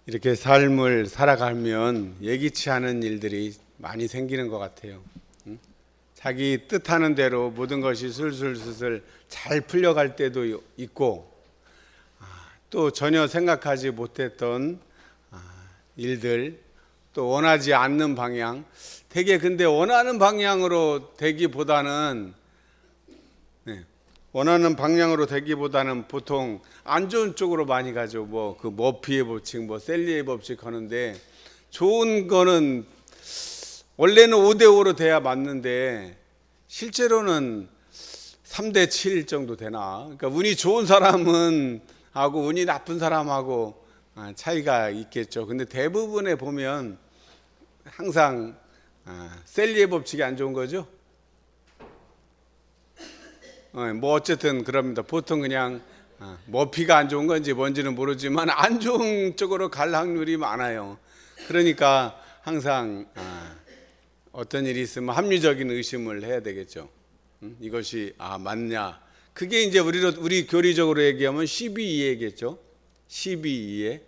이렇게 삶을 살아가면 예기치 않은 일들이 많이 생기는 것 같아요. 자기 뜻하는 대로 모든 것이 술술술 잘 풀려갈 때도 있고, 또 전혀 생각하지 못했던 일들, 또 원하지 않는 방향, 되게 근데 원하는 방향으로 되기보다는 원하는 방향으로 되기보다는 보통 안 좋은 쪽으로 많이 가죠. 뭐 그 머피의 법칙, 뭐 셀리의 법칙 하는데, 좋은 거는 원래는 5대5로 돼야 맞는데 실제로는 3대7 정도 되나. 그러니까 운이 좋은 사람은 하고 운이 나쁜 사람하고 차이가 있겠죠. 근데 대부분에 보면 항상 셀리의 법칙이 안 좋은 거죠. 뭐 어쨌든 그럽니다. 보통 그냥 머피가 안 좋은 건지 뭔지는 모르지만 안 좋은 쪽으로 갈 확률이 많아요. 그러니까 항상 어떤 일이 있으면 합리적인 의심을 해야 되겠죠. 이것이 맞냐? 그게 이제 우리 교리적으로 얘기하면 12이해겠죠. 12이해.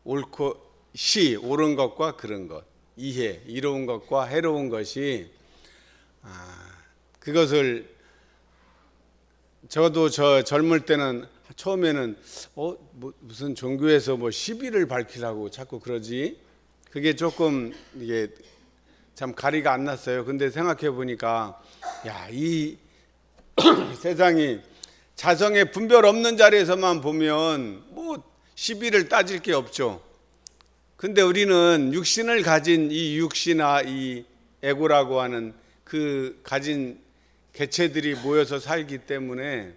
옳고 옳은 것과 그른 것, 이해, 이로운 것과 해로운 것이 그것을 저도 젊을 때는 처음에는 무슨 종교에서 뭐 시비를 밝히라고 자꾸 그러지. 그게 조금 이게 참 가리가 안 났어요. 근데 생각해 보니까 이 세상이 자성의 분별 없는 자리에서만 보면 뭐 시비를 따질 게 없죠. 근데 우리는 육신을 가진 이 육신아 이 에고라고 하는 그 가진 개체들이 모여서 살기 때문에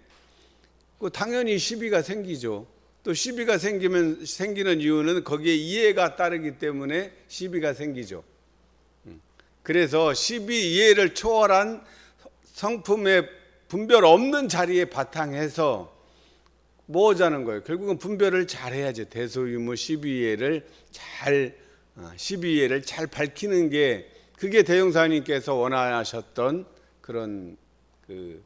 당연히 시비가 생기죠. 또 시비가 생기는 이유는 거기에 이해가 따르기 때문에 시비가 생기죠. 그래서 시비 이해를 초월한 성품의 분별 없는 자리에 바탕해서 뭐 하자는 거예요? 결국은 분별을 잘 해야지. 대소유무 시비이해를 잘 밝히는 게 그게 대종사님께서 원하셨던 그런 그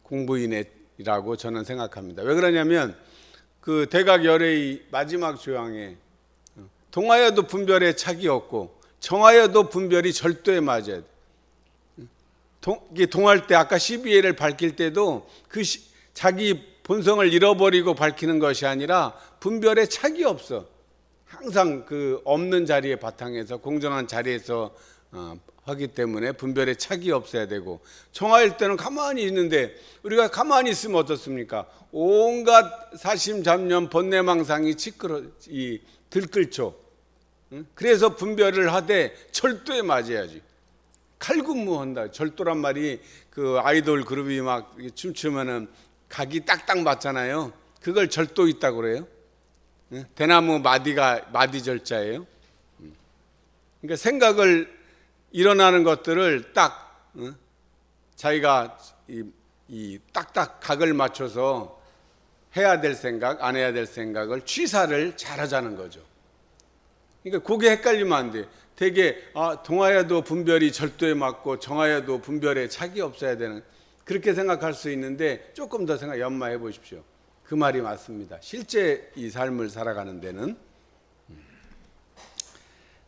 공부인이라고 저는 생각합니다. 왜 그러냐면 그 대각열의 마지막 조항에 동하여도 분별에 착이 없고 정하여도 분별이 절도에 맞아야 돼. 동할 때 아까 12회를 밝힐 때도 자기 본성을 잃어버리고 밝히는 것이 아니라 분별에 착이 없어. 항상 그 없는 자리에 바탕에서 공정한 자리에서 하기 때문에 분별에 착이 없어야 되고, 정화일 때는 가만히 있는데 우리가 가만히 있으면 어떻습니까? 온갖 사심잡념 번뇌망상이 들끓죠. 그래서 분별을 하되 절도에 맞아야지. 칼군무한다. 절도란 말이 그 아이돌 그룹이 막 춤추면은 각이 딱딱 맞잖아요. 그걸 절도 있다고 그래요. 대나무 마디 절자예요. 그러니까 생각을 일어나는 것들을 딱 자기가 이 딱딱 각을 맞춰서 해야 될 생각, 안 해야 될 생각을 취사를 잘하자는 거죠. 그러니까 그게 헷갈리면 안 돼. 되게 동하여도 분별이 절도에 맞고 정하여도 분별에 착이 없어야 되는, 그렇게 생각할 수 있는데 조금 더 연마해 보십시오. 그 말이 맞습니다. 실제 이 삶을 살아가는 데는.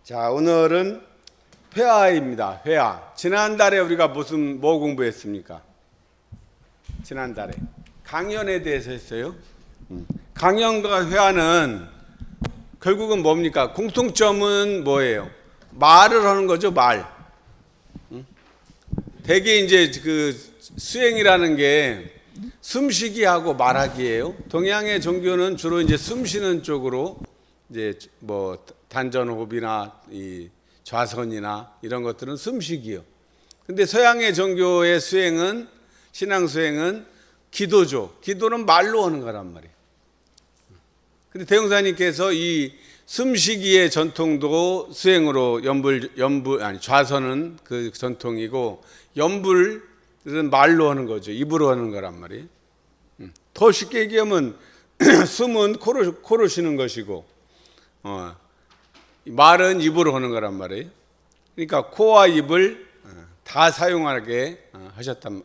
자, 오늘은 회화입니다. 회화. 지난달에 우리가 뭐 공부했습니까? 지난달에 강연에 대해서 했어요. 강연과 회화는 결국은 뭡니까? 공통점은 뭐예요? 말을 하는 거죠. 말. 대개 이제 그 수행이라는 게 숨쉬기하고 말하기예요. 동양의 종교는 주로 이제 숨쉬는 쪽으로 이제 뭐 단전호흡이나 이 좌선이나 이런 것들은 숨쉬기요. 근데 서양의 종교의 수행은, 신앙 수행은 기도죠. 기도는 말로 하는 거란 말이에요. 근데 대종사님께서 이 숨쉬기의 전통도 수행으로 좌선은 그 전통이고, 염불은 말로 하는 거죠. 입으로 하는 거란 말이에요. 더 쉽게 얘기하면 숨은 코로 쉬는 것이고, 말은 입으로 하는 거란 말이에요. 그러니까 코와 입을 다 사용하게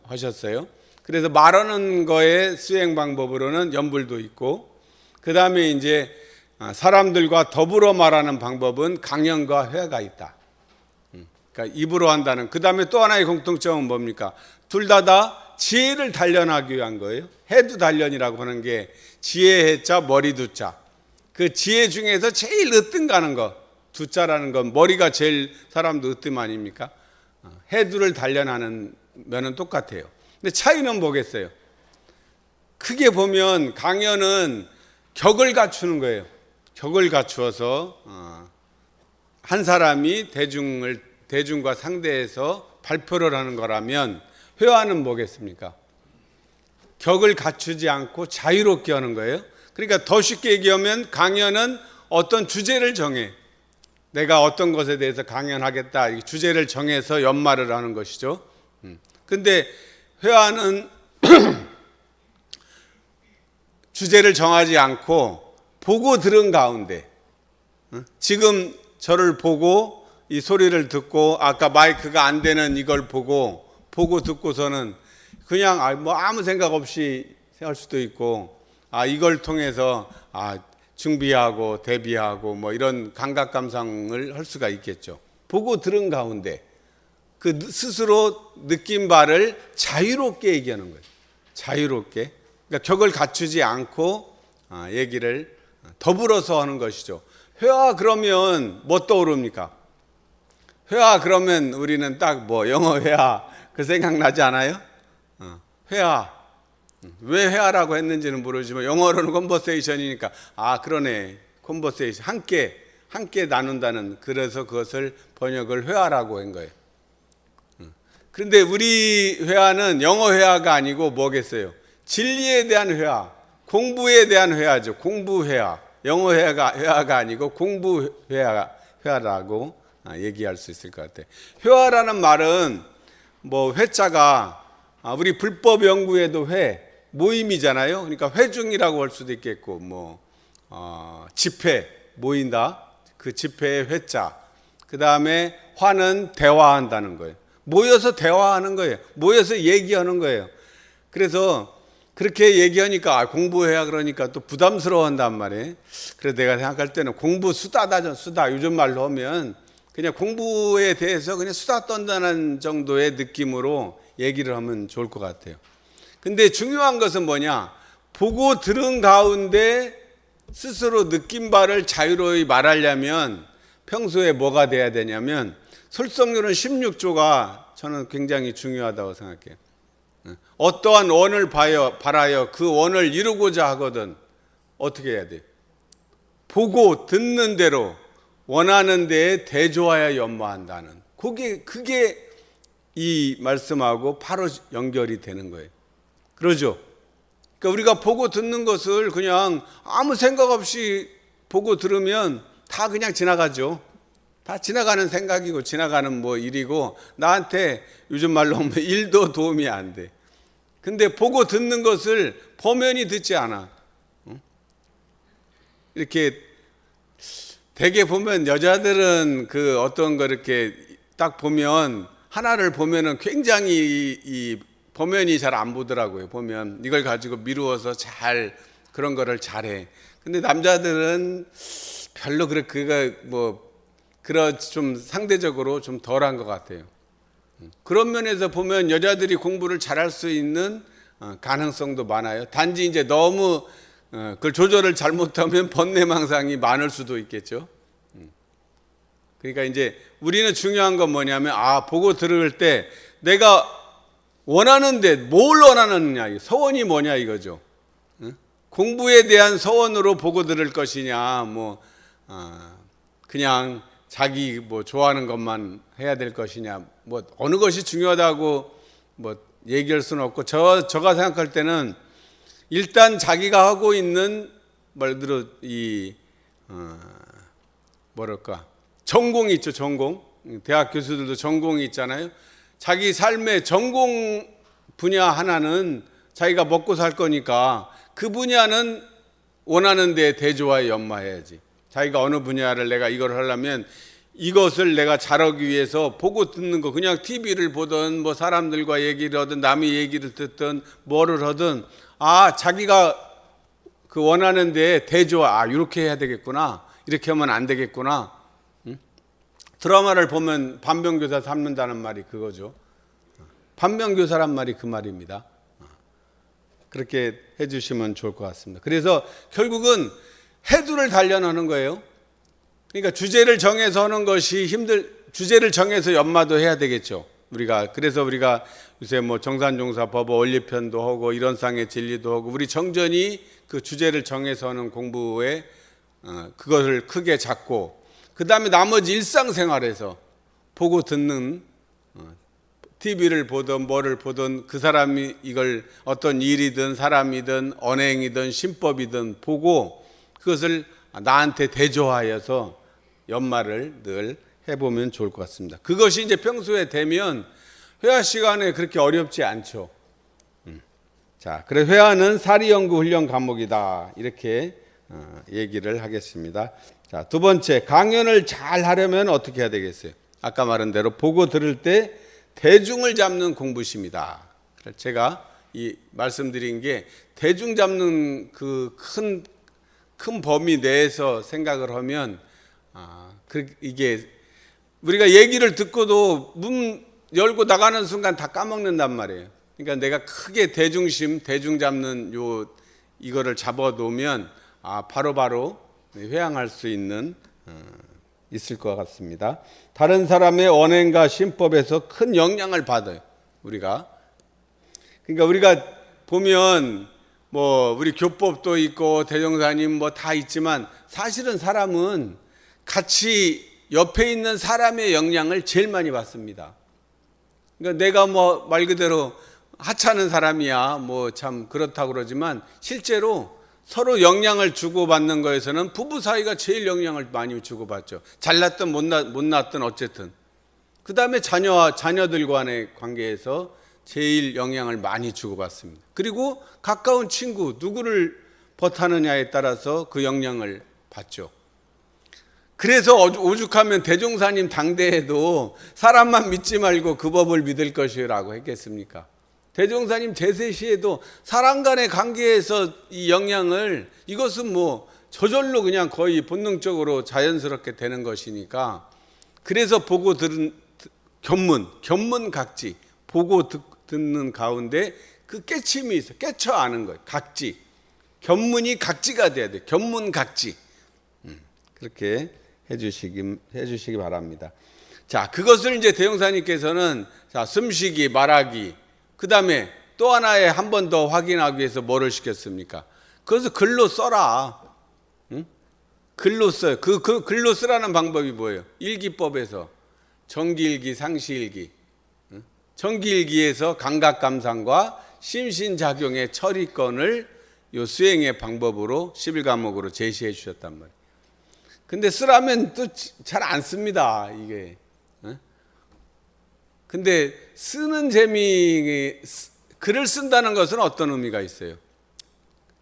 하셨어요. 그래서 말하는 거의 수행 방법으로는 염불도 있고, 그 다음에 이제 사람들과 더불어 말하는 방법은 강연과 회화가 있다. 그러니까 입으로 한다는. 그 다음에 또 하나의 공통점은 뭡니까? 둘 다 지혜를 단련하기 위한 거예요. 해두 단련이라고 하는 게 지혜 해자 머리 두자. 그 지혜 중에서 제일 으뜸 가는 거, 두자라는 건 머리가 제일 사람도 으뜸 아닙니까? 해두를 단련하는 면은 똑같아요. 근데 차이는 뭐겠어요? 크게 보면 강연은 격을 갖추는 거예요. 격을 갖추어서 한 사람이 대중과 상대해서 발표를 하는 거라면, 회화는 뭐겠습니까? 격을 갖추지 않고 자유롭게 하는 거예요. 그러니까 더 쉽게 얘기하면 강연은 어떤 주제를 정해. 내가 어떤 것에 대해서 강연하겠다, 이 주제를 정해서 연말을 하는 것이죠. 근데 회화는 주제를 정하지 않고 보고 들은 가운데, 지금 저를 보고 이 소리를 듣고 아까 마이크가 안 되는 이걸 보고 듣고서는 그냥 뭐 아무 생각 없이 할 수도 있고, 이걸 통해서 준비하고 대비하고 뭐 이런 감각 감상을 할 수가 있겠죠. 보고 들은 가운데 그 스스로 느낀 바를 자유롭게 얘기하는 거예요. 자유롭게. 그러니까 격을 갖추지 않고 얘기를 더불어서 하는 것이죠. 회화 그러면 뭐 떠오릅니까? 회화 그러면 우리는 딱 뭐 영어 회화 그 생각나지 않아요? 회화. 왜 회화라고 했는지는 모르지만 영어로는 컨버세이션이니까 그러네. 컨버세이션. 함께 나눈다는, 그래서 그것을 번역을 회화라고 한 거예요. 그런데 우리 회화는 영어 회화가 아니고 뭐겠어요? 진리에 대한 회화, 공부에 대한 회화죠. 공부 회화. 영어 회화가 아니고 공부 회화라고 얘기할 수 있을 것 같아요. 회화라는 말은 뭐 회자가 우리 불법 연구에도 모임이잖아요. 그러니까 회중이라고 할 수도 있겠고, 집회, 모인다. 그 집회의 회자. 그 다음에 화는 대화한다는 거예요. 모여서 대화하는 거예요. 모여서 얘기하는 거예요. 그래서 그렇게 얘기하니까 공부해야 그러니까 또 부담스러워 한단 말이에요. 그래서 내가 생각할 때는 공부 수다다, 수다. 요즘 말로 하면 그냥 공부에 대해서 그냥 수다 떤다는 정도의 느낌으로 얘기를 하면 좋을 것 같아요. 근데 중요한 것은 뭐냐? 보고 들은 가운데 스스로 느낀 바를 자유로이 말하려면 평소에 뭐가 돼야 되냐면, 설성률은 16조가 저는 굉장히 중요하다고 생각해요. 어떠한 원을 바라여 그 원을 이루고자 하거든 어떻게 해야 돼요? 보고 듣는 대로 원하는 데에 대조하여 연마한다는, 그게 이 말씀하고 바로 연결이 되는 거예요. 그러죠? 그러니까 우리가 보고 듣는 것을 그냥 아무 생각 없이 보고 들으면 다 그냥 지나가죠. 다 지나가는 생각이고 지나가는 뭐 일이고, 나한테 요즘 말로 하면 일도 도움이 안 돼. 근데 보고 듣는 것을 범연히 듣지 않아. 이렇게 대개 보면 여자들은 그 어떤 거 이렇게 딱 보면, 하나를 보면은 굉장히 이 범연히 잘 안 보더라고요. 보면 이걸 가지고 미루어서 잘 그런 거를 잘해. 근데 남자들은 별로 좀 상대적으로 좀 덜한 것 같아요. 그런 면에서 보면 여자들이 공부를 잘할 수 있는 가능성도 많아요. 단지 이제 너무 그걸 조절을 잘못하면 번뇌망상이 많을 수도 있겠죠. 그러니까 이제 우리는 중요한 건 뭐냐면, 보고 들을 때 내가 원하는데 뭘 원하느냐, 서원이 뭐냐 이거죠. 공부에 대한 서원으로 보고 들을 것이냐, 그냥 자기 좋아하는 것만 해야 될 것이냐, 어느 것이 중요하다고 얘기할 수는 없고, 저가 생각할 때는 일단 자기가 하고 있는 말 그대로 전공이 있죠. 전공. 대학 교수들도 전공이 있잖아요. 자기 삶의 전공 분야 하나는 자기가 먹고 살 거니까 그 분야는 원하는 데 대조하여 연마해야지. 자기가 어느 분야를 내가 이걸 하려면 이것을 내가 잘하기 위해서 보고 듣는 거, 그냥 TV를 보든 사람들과 얘기를 하든 남의 얘기를 듣든 뭐를 하든 자기가 그 원하는 데에 대조와 이렇게 해야 되겠구나, 이렇게 하면 안 되겠구나. 드라마를 보면 반면교사 삼는다는 말이 그거죠. 반면교사란 말이 그 말입니다. 그렇게 해주시면 좋을 것 같습니다. 그래서 결국은 해두를 단련하는 거예요. 그러니까 주제를 정해서 하는 것이 주제를 정해서 연마도 해야 되겠죠. 그래서 우리가 요새 뭐 정산종사 법어 원리편도 하고 이론상의 진리도 하고, 우리 정전이 그 주제를 정해서 하는 공부에 그것을 크게 잡고, 그 다음에 나머지 일상생활에서 보고 듣는, TV를 보든 뭐를 보든 그 사람이 이걸 어떤 일이든 사람이든 언행이든 신법이든 보고 그것을 나한테 대조하여서 연마를 늘 해보면 좋을 것 같습니다. 그것이 이제 평소에 되면 회화 시간에 그렇게 어렵지 않죠. 자, 그래서 회화는 사리연구 훈련 과목이다, 이렇게 얘기를 하겠습니다. 자, 두 번째, 강연을 잘 하려면 어떻게 해야 되겠어요? 아까 말한 대로 보고 들을 때 대중을 잡는 공부심이다. 제가 이 말씀드린 게 대중 잡는 그 큰 범위 내에서 생각을 하면 이게 우리가 얘기를 듣고도 문 열고 나가는 순간 다 까먹는단 말이에요. 그러니까 내가 크게 대중 잡는 이거를 잡아놓으면 바로바로 회항할 수 있을 것 같습니다. 다른 사람의 언행과 신법에서 큰 영향을 받아요, 우리가. 그러니까 우리가 보면 뭐 우리 교법도 있고 대종사님 뭐 다 있지만, 사실은 사람은 같이 옆에 있는 사람의 영향을 제일 많이 받습니다. 그러니까 내가 뭐 말 그대로 하찮은 사람이야 뭐 참 그렇다고 그러지만, 실제로 서로 영향을 주고받는 거에서는 부부 사이가 제일 영향을 많이 주고받죠. 잘났든 못났든 어쨌든. 그 다음에 자녀들 간의 관계에서 제일 영향을 많이 주고받습니다. 그리고 가까운 친구, 누구를 버타느냐에 따라서 그 영향을 받죠. 그래서 오죽하면 대종사님 당대에도 사람만 믿지 말고 그 법을 믿을 것이라고 했겠습니까? 대종사님 제세시에도 사람 간의 관계에서 이 영향을, 이것은 뭐 저절로 그냥 거의 본능적으로 자연스럽게 되는 것이니까, 그래서 보고 들은 견문각지, 보고 듣는 가운데 그 깨침이 있어, 깨쳐 아는 거예요. 각지, 견문이 각지가 돼야 돼. 견문각지. 그렇게 해주시기 바랍니다. 자, 그것을 이제 대종사님께서는 숨쉬기, 말하기, 그 다음에 또 하나에 한 번 더 확인하기 위해서 뭐를 시켰습니까? 그래서 글로 써라. 응? 글로 써요. 그 글로 쓰라는 방법이 뭐예요? 일기법에서 정기일기, 상시일기. 응? 정기일기에서 감각감상과 심신작용의 처리권을 요 수행의 방법으로 11과목으로 제시해 주셨단 말이에요. 근데 쓰라면 또 잘 안 씁니다, 이게. 근데 쓰는 글을 쓴다는 것은 어떤 의미가 있어요?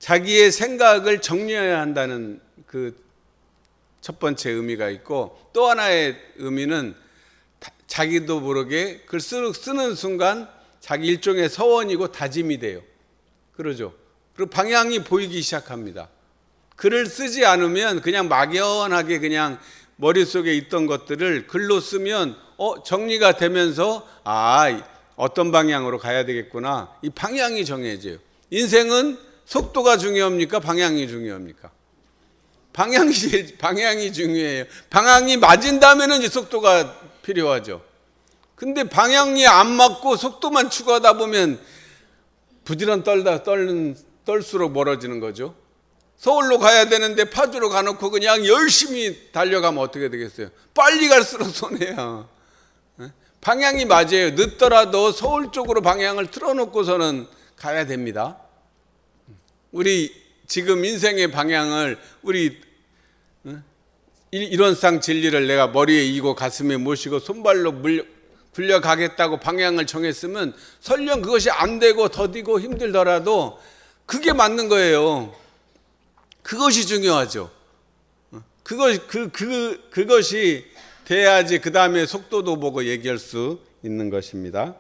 자기의 생각을 정리해야 한다는 그 첫 번째 의미가 있고, 또 하나의 의미는 자기도 모르게 글 쓰는 순간 자기 일종의 서원이고 다짐이 돼요. 그러죠. 그리고 방향이 보이기 시작합니다. 글을 쓰지 않으면 그냥 막연하게 그냥 머릿속에 있던 것들을 글로 쓰면 정리가 되면서 어떤 방향으로 가야 되겠구나, 이 방향이 정해져요. 인생은 속도가 중요합니까? 방향이 중요합니까? 방향이 중요해요. 방향이 맞은다면 이제 속도가 필요하죠. 근데 방향이 안 맞고 속도만 추구하다 보면 부지런 떨수록 멀어지는 거죠. 서울로 가야 되는데 파주로 가놓고 그냥 열심히 달려가면 어떻게 되겠어요? 빨리 갈수록 손해야. 방향이 맞아요. 늦더라도 서울 쪽으로 방향을 틀어놓고서는 가야 됩니다. 우리 지금 인생의 방향을, 우리 이론상 진리를 내가 머리에 이고 가슴에 모시고 손발로 굴려가겠다고 방향을 정했으면 설령 그것이 안 되고 더디고 힘들더라도 그게 맞는 거예요. 그것이 중요하죠. 그것이 돼야지 그 다음에 속도도 보고 얘기할 수 있는 것입니다.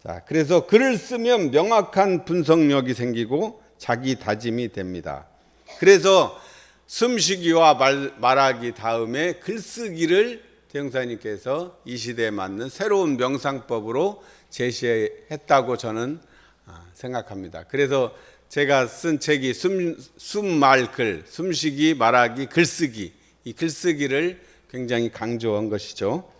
자, 그래서 글을 쓰면 명확한 분석력이 생기고 자기 다짐이 됩니다. 그래서 숨쉬기와 말하기 다음에 글쓰기를 대형사님께서 이 시대에 맞는 새로운 명상법으로 제시했다고 저는 생각합니다. 그래서 제가 쓴 책이 숨말글, 숨쉬기, 말하기, 글쓰기, 이 글쓰기를 굉장히 강조한 것이죠.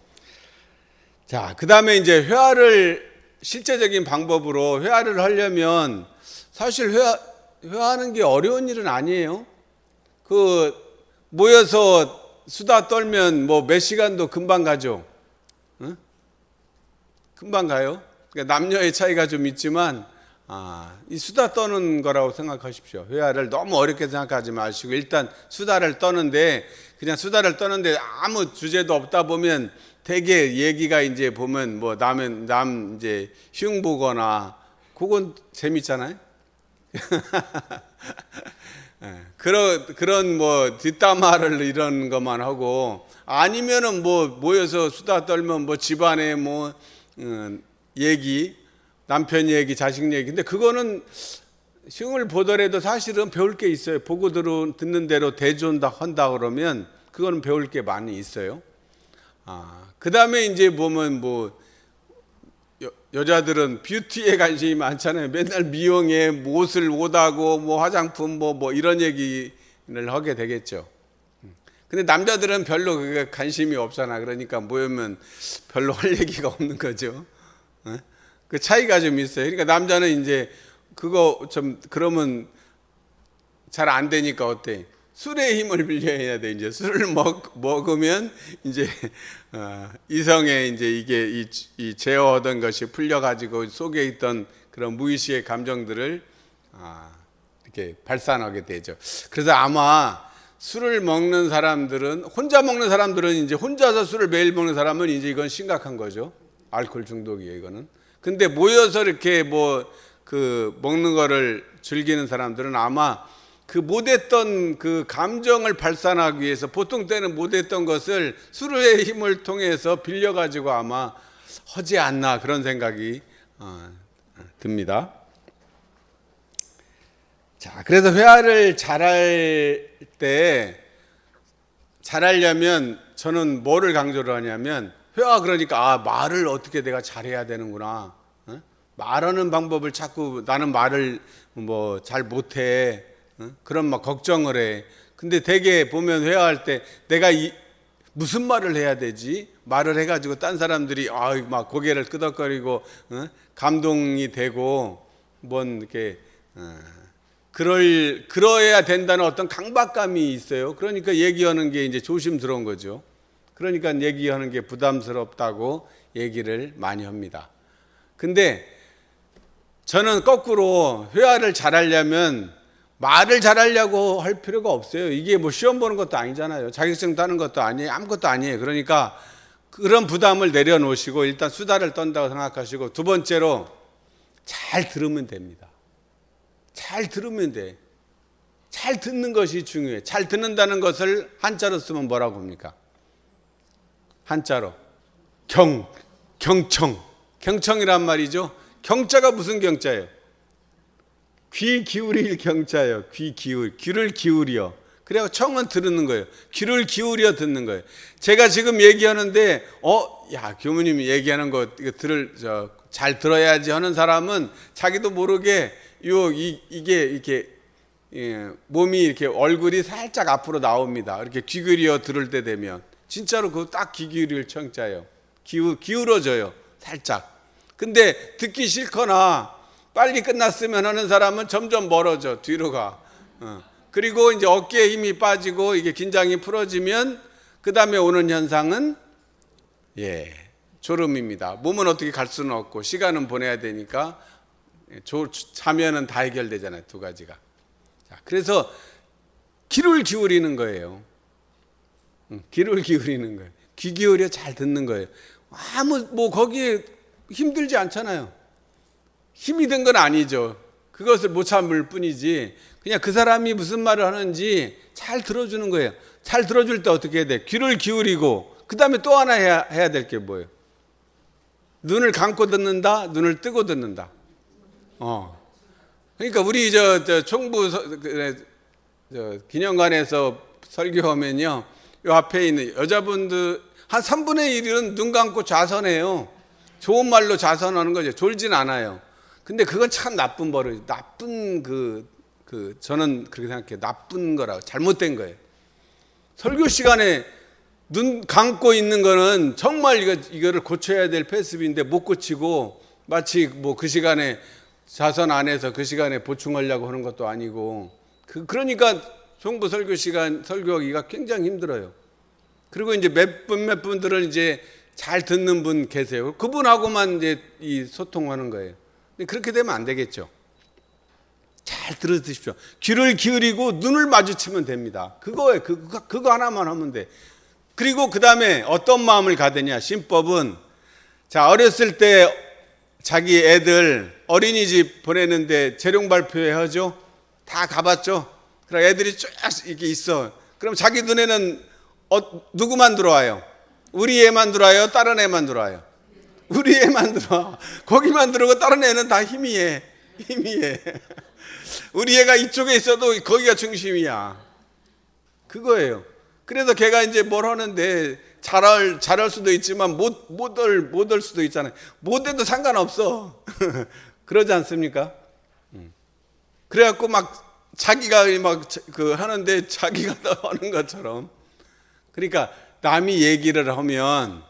자, 그 다음에 이제 회화를 실제적인 방법으로 회화를 하려면 사실 회화하는 게 어려운 일은 아니에요. 그 모여서 수다 떨면 뭐 몇 시간도 금방 가죠. 응? 금방 가요. 그러니까 남녀의 차이가 좀 있지만 이 수다 떠는 거라고 생각하십시오. 회화를 너무 어렵게 생각하지 마시고 일단 수다를 떠는데 그냥 수다를 떠는데 아무 주제도 없다 보면 되게 얘기가 이제 보면 뭐 남 이제 흉보거나 그건 재밌잖아요. 그런 뭐 뒷담화를 이런 것만 하고 아니면은 뭐 모여서 수다 떨면 뭐 집안에 뭐 얘기 남편 얘기 자식 얘기 근데 그거는 흉을 보더라도 사실은 배울 게 있어요. 보고 듣는 대로 대존다 한다 그러면 그거는 배울 게 많이 있어요. 그 다음에 이제 보면 뭐 여자들은 뷰티에 관심이 많잖아요. 맨날 미용에 옷을 옷하고 뭐 화장품 뭐 이런 얘기를 하게 되겠죠. 근데 남자들은 별로 그게 관심이 없잖아. 그러니까 모이면 별로 할 얘기가 없는 거죠. 그 차이가 좀 있어요. 그러니까 남자는 이제 그거 좀 그러면 잘 안 되니까 어때? 술의 힘을 빌려야 돼. 이제 술을 먹으면 이제 이성의 이제 이게 이 제어하던 것이 풀려가지고 속에 있던 그런 무의식의 감정들을 이렇게 발산하게 되죠. 그래서 아마 술을 먹는 사람들은 혼자 먹는 사람들은 이제 혼자서 술을 매일 먹는 사람은 이제 이건 심각한 거죠. 알코올 중독이에요, 이거는. 근데 모여서 이렇게 뭐 그 먹는 거를 즐기는 사람들은 아마 그 못했던 그 감정을 발산하기 위해서 보통 때는 못했던 것을 술의 힘을 통해서 빌려가지고 아마 하지 않나 그런 생각이 듭니다. 자, 그래서 회화를 잘하려면 저는 뭐를 강조를 하냐면 회화 그러니까 말을 어떻게 내가 잘해야 되는구나. 말하는 방법을 자꾸 나는 말을 뭐 잘 못해. 그런 막 걱정을 해. 근데 되게 보면 회화할 때 내가 무슨 말을 해야 되지? 말을 해가지고 딴 사람들이 막 고개를 끄덕거리고 감동이 되고 뭔 이렇게 그러해야 된다는 어떤 강박감이 있어요. 그러니까 얘기하는 게 이제 조심스러운 거죠. 그러니까 얘기하는 게 부담스럽다고 얘기를 많이 합니다. 근데 저는 거꾸로 회화를 잘하려면 말을 잘하려고 할 필요가 없어요. 이게 뭐 시험 보는 것도 아니잖아요. 자격증 따는 것도 아니에요. 아무것도 아니에요. 그러니까 그런 부담을 내려놓으시고 일단 수다를 떤다고 생각하시고 두 번째로 잘 들으면 됩니다. 잘 들으면 돼. 잘 듣는 것이 중요해. 잘 듣는다는 것을 한자로 쓰면 뭐라고 합니까? 한자로 경청. 경청이란 말이죠. 경자가 무슨 경자예요? 귀 기울일 경자예요. 귀를 기울여. 그래서 청은 들는 거예요. 귀를 기울여 듣는 거예요. 제가 지금 얘기하는데 교무님이 얘기하는 거 이거 잘 들어야지 하는 사람은 자기도 모르게 이게 이렇게 몸이 이렇게 얼굴이 살짝 앞으로 나옵니다. 이렇게 귀 기울여 들을 때 되면 진짜로 그거 딱 귀 기울일 청자예요. 기울어져요. 살짝. 근데 듣기 싫거나 빨리 끝났으면 하는 사람은 점점 멀어져 뒤로 가. 그리고 이제 어깨에 힘이 빠지고 이게 긴장이 풀어지면 그 다음에 오는 현상은 졸음입니다. 몸은 어떻게 갈 수는 없고 시간은 보내야 되니까 자면은 다 해결되잖아요. 두 가지가. 자, 그래서 귀를 기울이는 거예요. 귀를 기울이는 거예요. 귀 기울여 잘 듣는 거예요. 거기에 힘들지 않잖아요. 힘이 든 건 아니죠. 그것을 못 참을 뿐이지 그냥 그 사람이 무슨 말을 하는지 잘 들어주는 거예요. 잘 들어줄 때 어떻게 해야 돼? 귀를 기울이고 그 다음에 또 하나 해야 될 게 뭐예요? 눈을 감고 듣는다, 눈을 뜨고 듣는다. 그러니까 우리 총부 기념관에서 설교하면요, 요 앞에 있는 여자분들 한 3분의 1은 눈 감고 좌선해요. 좋은 말로 좌선하는 거죠. 졸진 않아요. 근데 그건 참 나쁜 버릇, 나쁜 저는 그렇게 생각해요. 나쁜 거라고, 잘못된 거예요. 설교 시간에 눈 감고 있는 거는 정말 이거를 고쳐야 될 패습인데 못 고치고 마치 뭐 그 시간에 자선 안 해서 그 시간에 보충하려고 하는 것도 아니고 그러니까 송부 설교 시간 설교하기가 굉장히 힘들어요. 그리고 이제 몇 분들은 이제 잘 듣는 분 계세요. 그분하고만 이제 이 소통하는 거예요. 근데 그렇게 되면 안 되겠죠. 잘 들으십시오. 귀를 기울이고 눈을 마주치면 됩니다. 그거예요. 그거 하나만 하면 돼. 그리고 그 다음에 어떤 마음을 가드냐. 신법은 자, 어렸을 때 자기 애들 어린이집 보내는데 재롱 발표회 하죠. 다 가봤죠. 그럼 애들이 쫙 이렇게 있어. 그럼 자기 눈에는 누구만 들어와요? 우리 애만 들어와요? 다른 애만 들어와요? 우리 애만 들어와. 거기만 들어오고 다른 애는 다 희미해. 우리 애가 이쪽에 있어도 거기가 중심이야. 그거예요. 그래서 걔가 이제 뭘 하는데 잘할 수도 있지만 못할 수도 있잖아요. 못해도 상관없어. 그러지 않습니까? 그래갖고 막 자기가 하는데 자기가 하는 것처럼. 그러니까 남이 얘기를 하면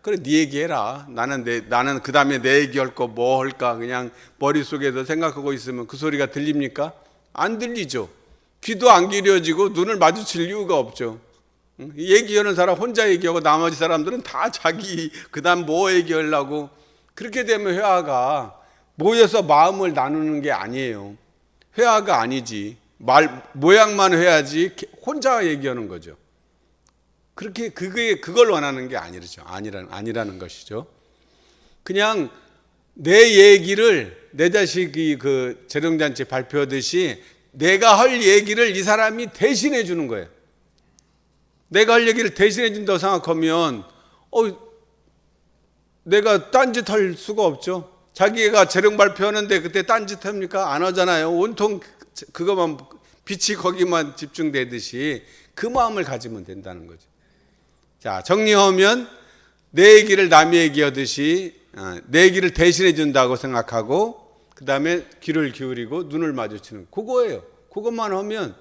그래 네 얘기해라. 나는 그 다음에 내 얘기할 거 뭐 할까 그냥 머릿속에서 생각하고 있으면 그 소리가 들립니까? 안 들리죠. 귀도 안 기울여지고 눈을 마주칠 이유가 없죠. 얘기하는 사람 혼자 얘기하고 나머지 사람들은 다 자기 그 다음 뭐 얘기하려고. 그렇게 되면 회화가 모여서 마음을 나누는 게 아니에요. 회화가 아니지. 말 모양만 회화지 혼자 얘기하는 거죠. 그렇게 그걸 원하는 게 아니라는 것이죠. 그냥 내 얘기를 내 자식이 그 재롱잔치 발표하듯이 내가 할 얘기를 이 사람이 대신해 주는 거예요. 내가 할 얘기를 대신해 준다고 생각하면 내가 딴짓 할 수가 없죠. 자기가 재롱 발표하는데 그때 딴짓 합니까? 안 하잖아요. 온통 그것만 빛이 거기만 집중되듯이 그 마음을 가지면 된다는 거죠. 자, 정리하면 내 얘기를 남의 얘기하듯이 내 얘기를 대신해 준다고 생각하고 그 다음에 귀를 기울이고 눈을 마주치는 그거예요. 그것만 하면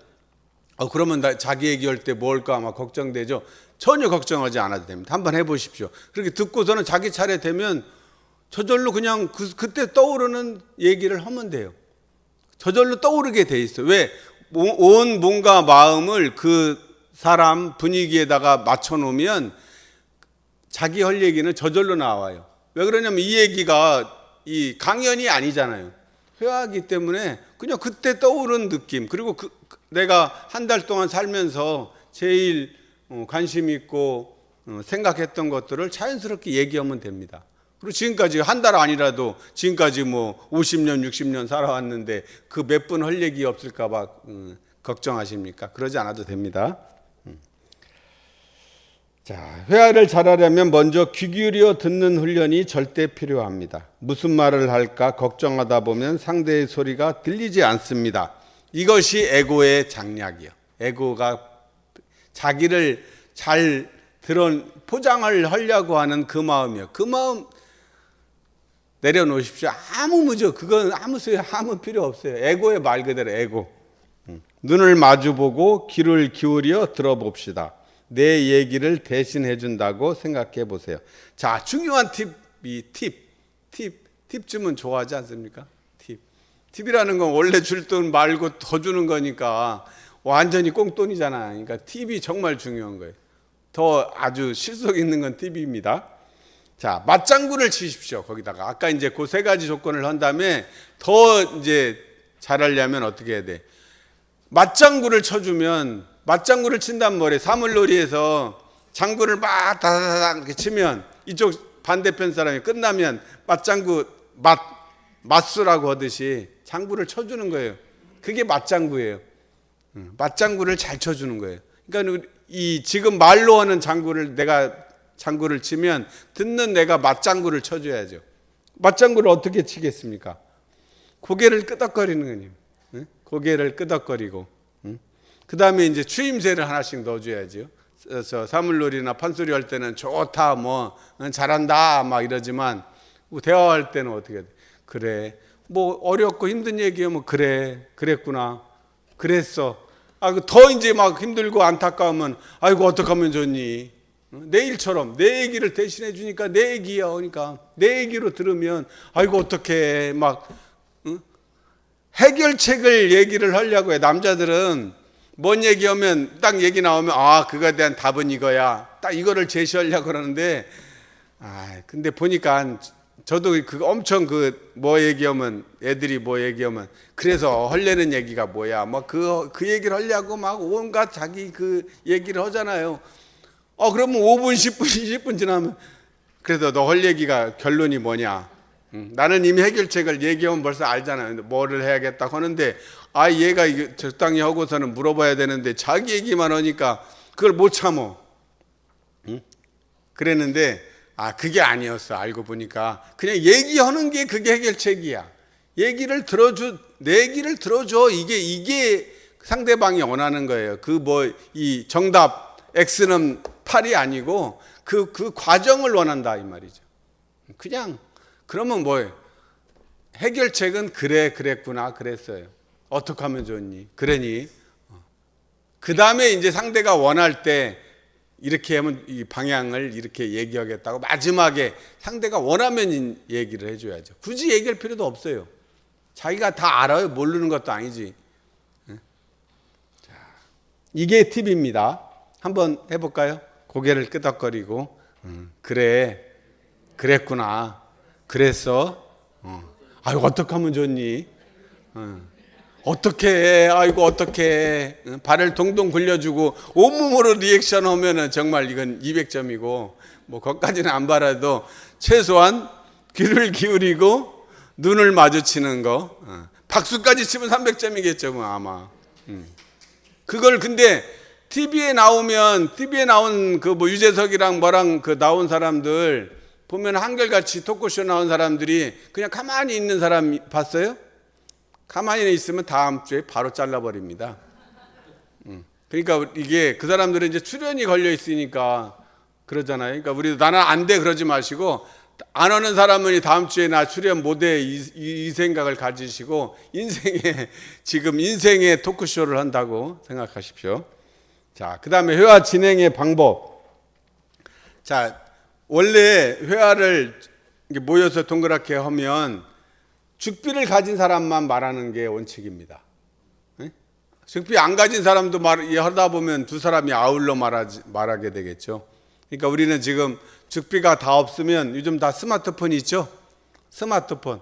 그러면 자기 얘기할 때 뭐 할까 아마 걱정되죠. 전혀 걱정하지 않아도 됩니다. 한번 해보십시오. 그렇게 듣고서는 자기 차례 되면 저절로 그냥 그때 떠오르는 얘기를 하면 돼요. 저절로 떠오르게 돼 있어요. 왜? 온 몸과 마음을 그 사람 분위기에다가 맞춰놓으면 자기 할 얘기는 저절로 나와요. 왜 그러냐면 이 얘기가 이 강연이 아니잖아요. 회화하기 때문에 그냥 그때 떠오른 느낌, 그리고 내가 한 달 동안 살면서 제일 관심 있고 생각했던 것들을 자연스럽게 얘기하면 됩니다. 그리고 지금까지 한 달 아니라도 지금까지 뭐 50년 60년 살아왔는데 그 몇 분 할 얘기 없을까 봐 걱정하십니까? 그러지 않아도 됩니다. 자, 회화를 잘하려면 먼저 귀 기울여 듣는 훈련이 절대 필요합니다. 무슨 말을 할까 걱정하다 보면 상대의 소리가 들리지 않습니다. 이것이 에고의 장략이요. 에고가 자기를 잘 포장을 하려고 하는 그 마음이요. 그 마음 내려놓으십시오. 그건 아무 필요 없어요. 에고의 말 그대로 에고. 눈을 마주보고 귀를 기울여 들어봅시다. 내 얘기를 대신해 준다고 생각해 보세요. 자, 중요한 팁 주면 좋아하지 않습니까? 팁이라는 건 원래 줄 돈 말고 더 주는 거니까 완전히 꽁돈이잖아. 그러니까 팁이 정말 중요한 거예요. 더 아주 실속 있는 건 팁입니다. 자, 맞장구를 치십시오. 거기다가 아까 이제 그 세 가지 조건을 한 다음에 더 이제 잘하려면 어떻게 해야 돼? 맞장구를 쳐주면, 맞장구를 친단 말이에요. 사물놀이에서 장구를 막 다다닥 이렇게 치면 이쪽 반대편 사람이 끝나면 맞장구 맞수라고 하듯이 장구를 쳐주는 거예요. 그게 맞장구예요. 맞장구를 잘 쳐주는 거예요. 그러니까 이 지금 말로 하는 내가 장구를 치면 듣는 내가 맞장구를 쳐줘야죠. 맞장구를 어떻게 치겠습니까? 고개를 끄덕거리는 거예요. 고개를 끄덕거리고. 그 다음에 이제 추임새를 하나씩 넣어줘야죠. 그래서 사물놀이나 판소리 할 때는 좋다, 뭐 잘한다 막 이러지만 대화할 때는 어떻게 돼? 그래, 뭐 어렵고 힘든 얘기하면 그래, 그랬구나, 그랬어. 더 이제 막 힘들고 안타까우면 아이고 어떡하면 좋니? 내 일처럼 내 얘기를 대신해 주니까 내 얘기야. 그러니까 내 얘기로 들으면 아이고 어떡해, 막 해결책을 얘기를 하려고 해. 남자들은 뭔 얘기하면 딱 얘기 나오면 그거에 대한 답은 이거야, 딱 이거를 제시하려고 그러는데 근데 보니까 저도 엄청 뭐 얘기하면 애들이 뭐 얘기하면 그래서 헐레는 얘기가 뭐야, 뭐 그 얘기를 하려고 막 온갖 자기 그 얘기를 하잖아요. 그러면 5분 10분 20분 지나면 그래서 너 할 얘기가 결론이 뭐냐? 나는 이미 해결책을 얘기하면 벌써 알잖아요. 뭐를 해야겠다 하는데 얘가 적당히 하고서는 물어봐야 되는데 자기 얘기만 하니까 그걸 못 참어. 그랬는데 그게 아니었어. 알고 보니까 그냥 얘기하는 게 그게 해결책이야. 내 얘기를 들어줘. 이게 상대방이 원하는 거예요. 이 정답 X는 8이 아니고 그 과정을 원한다 이 말이죠. 그냥 그러면 뭐예요? 해결책은 그래, 그랬구나, 그랬어요. 어떻게 하면 좋니? 그러니. 그 다음에 이제 상대가 원할 때 이렇게 하면 이 방향을 이렇게 얘기하겠다고 마지막에 상대가 원하면 얘기를 해줘야죠. 굳이 얘기할 필요도 없어요. 자기가 다 알아요. 모르는 것도 아니지. 자, 이게 팁입니다. 한번 해볼까요? 고개를 끄덕거리고 그래, 그랬구나, 그랬어. 아이고 어떻게 하면 좋니? 어떻게 해? 아이고 어떻게 해? 발을 동동 굴려주고 온몸으로 리액션 하면은 정말 이건 200점이고 뭐 거기까지는 안 바라도 최소한 귀를 기울이고 눈을 마주치는 거, 박수까지 치면 300점이겠죠 뭐 아마. 그걸 근데 TV에 나온 뭐 유재석이랑 뭐랑 나온 사람들 보면 한결같이 토크쇼 나온 사람들이 그냥 가만히 있는 사람 봤어요? 가만히 있으면 다음 주에 바로 잘라버립니다. 그러니까 이게 그 사람들은 이제 출연이 걸려 있으니까 그러잖아요. 그러니까 우리도 나는 안 돼 그러지 마시고 안 하는 사람은 다음 주에 나 출연 못해 이 생각을 가지시고 지금 인생의 토크쇼를 한다고 생각하십시오. 자, 그 다음에 회화 진행의 방법. 자, 원래 회화를 모여서 동그랗게 하면 죽비를 가진 사람만 말하는 게 원칙입니다. 죽비 안 가진 사람도 하다 보면 두 사람이 아울러 말하게 되겠죠. 그러니까 우리는 지금 죽비가 다 없으면 요즘 다 스마트폰이 있죠. 스마트폰.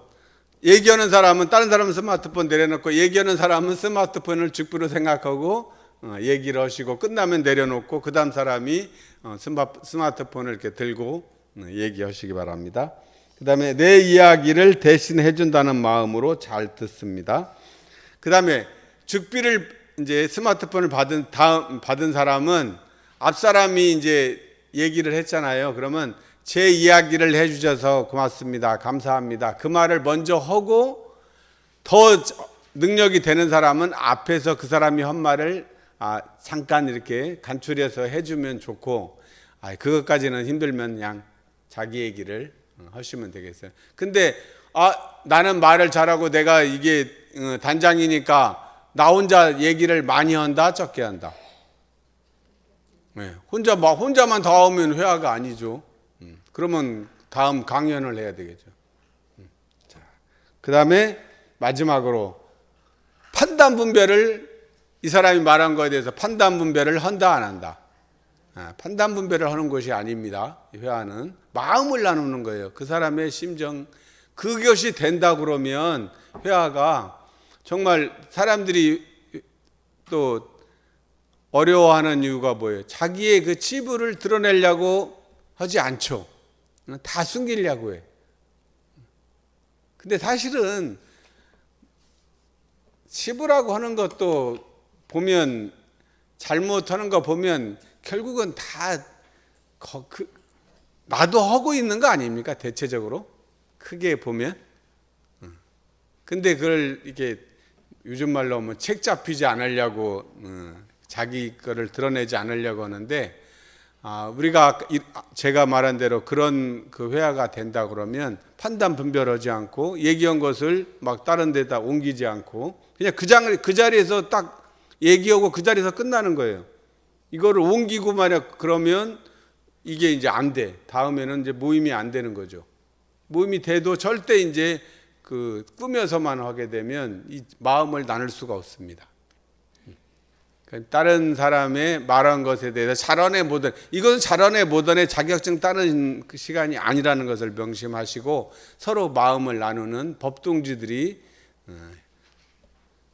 얘기하는 사람은 다른 사람은 스마트폰 내려놓고 얘기하는 사람은 스마트폰을 죽비로 생각하고 얘기를 하시고 끝나면 내려놓고 그 다음 사람이 스마트폰을 이렇게 들고 얘기하시기 바랍니다. 그 다음에 내 이야기를 대신 해준다는 마음으로 잘 듣습니다. 그 다음에 죽비를 이제 스마트폰을 받은 사람은 앞 사람이 이제 얘기를 했잖아요. 그러면 제 이야기를 해주셔서 고맙습니다. 감사합니다. 그 말을 먼저 하고 더 능력이 되는 사람은 앞에서 그 사람이 한 말을 잠깐 이렇게 간추려서 해주면 좋고 그것까지는 힘들면 그냥 자기 얘기를 하시면 되겠어요. 근데 나는 말을 잘하고 내가 이게 단장이니까 나 혼자 얘기를 많이 한다, 적게 한다. 네. 혼자만 다 하면 회화가 아니죠. 그러면 다음 강연을 해야 되겠죠. 자, 그 다음에 마지막으로 판단 분별을 이 사람이 말한 거에 대해서 판단 분별을 한다, 안 한다. 판단 분별을 하는 것이 아닙니다. 회화는 마음을 나누는 거예요. 그 사람의 심정, 그것이 된다 그러면 회화가 정말 사람들이 또 어려워하는 이유가 뭐예요? 자기의 그 치부를 드러내려고 하지 않죠. 다 숨기려고 해. 근데 사실은 치부라고 하는 것도 보면 잘못하는 거 보면 결국은 다 나도 하고 있는 거 아닙니까? 대체적으로 크게 보면. 근데 그걸 이렇게 요즘 말로 하면 책 잡히지 않으려고 자기 거를 드러내지 않으려고 하는데, 우리가 제가 말한 대로 그런 그 회화가 된다 그러면 판단 분별하지 않고 얘기한 것을 막 다른 데다 옮기지 않고 그냥 그 자리에서 딱 얘기하고 그 자리에서 끝나는 거예요. 이거를 옮기고 만약 그러면 이게 이제 안 돼. 다음에는 이제 모임이 안 되는 거죠. 모임이 돼도 절대 이제 그 꾸며서만 하게 되면 이 마음을 나눌 수가 없습니다. 다른 사람의 말한 것에 대해서 잘하네 못하네, 이것은 잘하네 못하네 자격증 따는 그 시간이 아니라는 것을 명심하시고 서로 마음을 나누는 법동지들이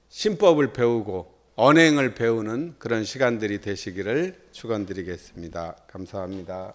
신법을 배우고 언행을 배우는 그런 시간들이 되시기를 축원드리겠습니다. 감사합니다.